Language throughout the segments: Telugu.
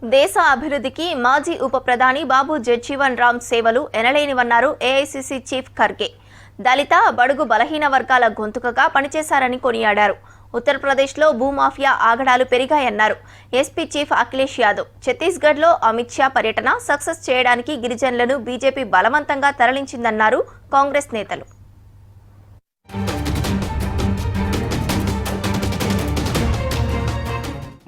దేశ అభివృద్ధికి మాజీ ఉప ప్రధాని బాబు జగ్జీవన్ రామ్ సేవలు ఎనలేనివన్నారు ఏఐసీసీ చీఫ్ ఖర్గే. దళిత, బడుగు, బలహీన వర్గాల గొంతుకగా పనిచేశారని కొనియాడారు. ఉత్తరప్రదేశ్లో భూమాఫియా ఆగడాలు పెరిగాయన్నారు. ఎస్పీ చీఫ్ అఖిలేష్ యాదవ్ ఛత్తీస్గఢ్లో అమిత్ షా పర్యటన సక్సెస్ చేయడానికి గిరిజనులను బీజేపీ బలవంతంగా తరలించిందన్నారు కాంగ్రెస్ నేతలు.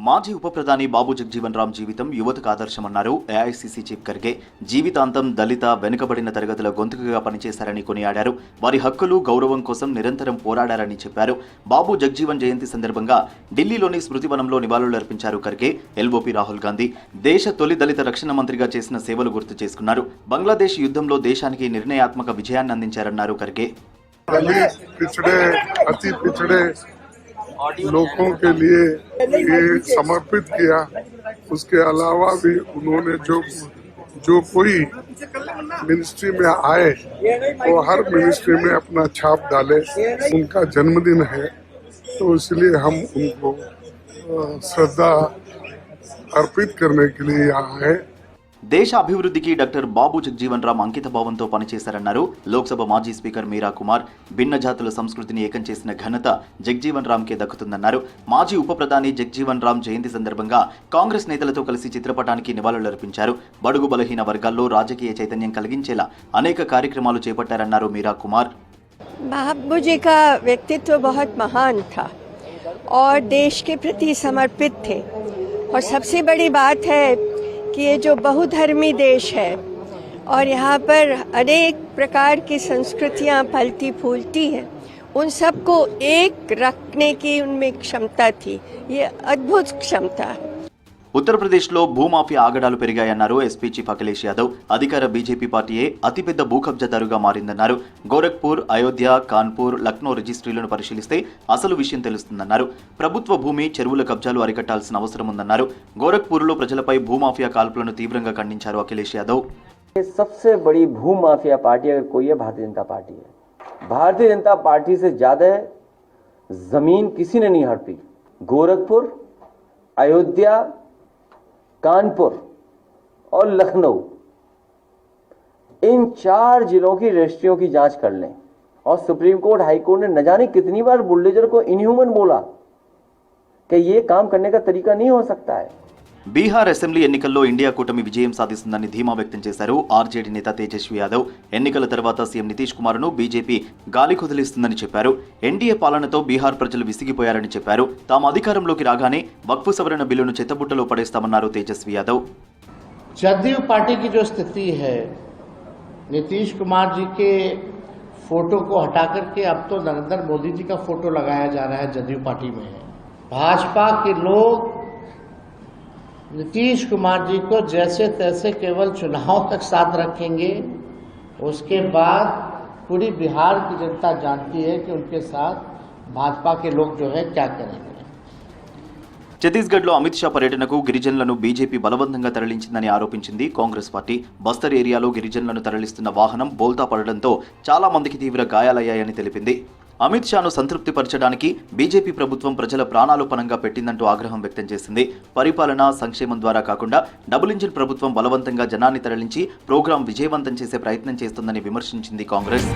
మాజీ ఉప ప్రధాని బాబు జగ్జీవన్ రామ్ జీవితం యువతకు ఆదర్శమన్నారు ఏఐసీసీ చీఫ్ ఖర్గే. జీవితాంతం దళిత, వెనుకబడిన తరగతుల గొంతుకగా పనిచేశారని కొనియాడారు. వారి హక్కులు, గౌరవం కోసం నిరంతరం పోరాడారని చెప్పారు. బాబు జగ్జీవన్ జయంతి సందర్భంగా ఢిల్లీలోని స్మృతివనంలో నివాళులర్పించారు ఖర్గే. ఎల్ఓపీ రాహుల్ గాంధీ దేశ తొలి దళిత రక్షణ మంత్రిగా చేసిన సేవలు గుర్తు చేసుకున్నారు. బంగ్లాదేశ్ యుద్ధంలో దేశానికి నిర్ణయాత్మక విజయాన్ని అందించారన్నారు ఖర్గే. लोगों के लिए ये समर्पित किया। उसके अलावा भी उन्होंने जो कोई मिनिस्ट्री में आए वो हर मिनिस्ट्री में अपना छाप डाले। उनका जन्मदिन है तो इसलिए हम उनको श्रद्धा अर्पित करने के लिए यहाँ आए। దేశ అభివృద్ధికి డాక్టర్ బాబు జగ్జీవన్ రామ్ అంకిత భావంతో పనిచేశారన్నారు. లోక్సభ మాజీ స్పీకర్ మీరా కుమార్ భిన్న జాతుల సంస్కృతిని ఏకం చేసిన ఘనత జగ్జీవన్ రామ్కే దక్కుతుందన్నారు. మాజీ ఉప ప్రధాని జగ్జీవన్ రామ్ జయంతి సందర్భంగా కాంగ్రెస్ నేతలతో కలిసి చిత్రపటానికి నివాళులర్పించారు. బడుగు బలహీన వర్గాల్లో రాజకీయ చైతన్యం కలిగించేలా అనేక కార్యక్రమాలు చేపట్టారన్నారు మీరా కుమార్. बाबू जी का व्यक्तित्व बहुत महान था और देश के प्रति समर्पित थे और सबसे बड़ी बात है कि ये जो बहुधर्मी देश है और यहाँ पर अनेक प्रकार की संस्कृतियाँ पलती फूलती हैं, उन सबको एक रखने की उनमें क्षमता थी. ये अद्भुत क्षमता है. ఉత్తరప్రదేశ్లో భూమాఫియా ఆగడాలు పెరిగాయన్నారు ఎస్పీ చీఫ్ అఖిలేష్ యాదవ్. అధికార బీజేపీ పార్టీయే అతిపెద్ద భూకబ్జాదారుగా మారిందన్నారు. గోరఖ్పూర్, అయోధ్య, కాన్పూర్, లక్నో రిజిస్ట్రీలను పరిశీలిస్తే అసలు విషయం తెలుస్తుందన్నారు. ప్రభుత్వ భూమి, చెరువుల కబ్జాలు అరికట్టాల్సిన అవసరం ఉందన్నారు. గోరఖ్పూర్లో ప్రజలపై భూమాఫియా కాల్పులను తీవ్రంగా ఖండించారు అఖిలేష్ యాదవ్. सबसे बड़ी भूमाफिया पार्टी अगर कोई है भारतीय जनता पार्टी है. भारतीय जनता पार्टी से ज्यादा जमीन किसी ने नहीं हड़पी. गोरखपुर, अयोध्या, कानपुर और लखनऊ, इन 4 जिलों की रजिस्ट्रियों की जांच कर लें. और सुप्रीम कोर्ट, हाई कोर्ट ने न जाने कितनी बार बुलडोजर को इनह्यूमन बोला कि ये काम करने का तरीका नहीं हो सकता है. బీహార్ అసెంబ్లీ ఎన్నికల్లో ఇండియా కూటమి విజయం సాధిస్తుందని ధీమా వ్యక్తం చేశారు ఆర్జేడీ నేత తేజస్వి యాదవ్. ఎన్నికల తర్వాత సీఎం నితీష్ కుమార్ను బీజేపీ గాలి కుదిలిస్తుందని చెప్పారు. ఎన్డీఏ పాలనతో బీహార్ ప్రజలు విసిగిపోయారని చెప్పారు. తాము అధికారంలోకి రాగానే వక్ఫ్ సవరణ బిల్లును చెత్తబుట్టలో పడేస్తామన్నారు తేజస్వి యాదవ్. जदयू पार्टी की जो स्थिति है, नीतीश कुमार जी के फोटो को हटा करके अब तो नरेंद्र मोदी जी का फोटो लगाया जा रहा है जदयू पार्टी में. भाजपा के लोग नीतीश कुमार जी को जैसे तैसे केवल चुनाव तक साथ रखेंगे. उसके बाद पूरी बिहार की जनता जानती है कि उनके साथ भाजपा के लोग जो है क्या करेंगे. ఛత్తీస్గఢ్లో అమిత్ షా పర్యటనకు గిరిజనులను బీజేపీ బలవంతంగా తరలించిందని ఆరోపించింది కాంగ్రెస్ పార్టీ. బస్తర్ ఏరియాలో గిరిజనులను తరలిస్తున్న వాహనం బోల్తా పడడంతో చాలా మందికి తీవ్ర గాయాలయ్యాయని తెలిపింది. అమిత్ షాను సంతృప్తిపరచడానికి బీజేపీ ప్రభుత్వం ప్రజల ప్రాణాలు పణంగా పెట్టిందంటూ ఆగ్రహం వ్యక్తం చేసింది. పరిపాలన, సంక్షేమం ద్వారా కాకుండా డబుల్ ఇంజిన్ ప్రభుత్వం బలవంతంగా జనాన్ని తరలించి ప్రోగ్రాం విజయవంతం చేసే ప్రయత్నం చేస్తుందని విమర్శించింది కాంగ్రెస్.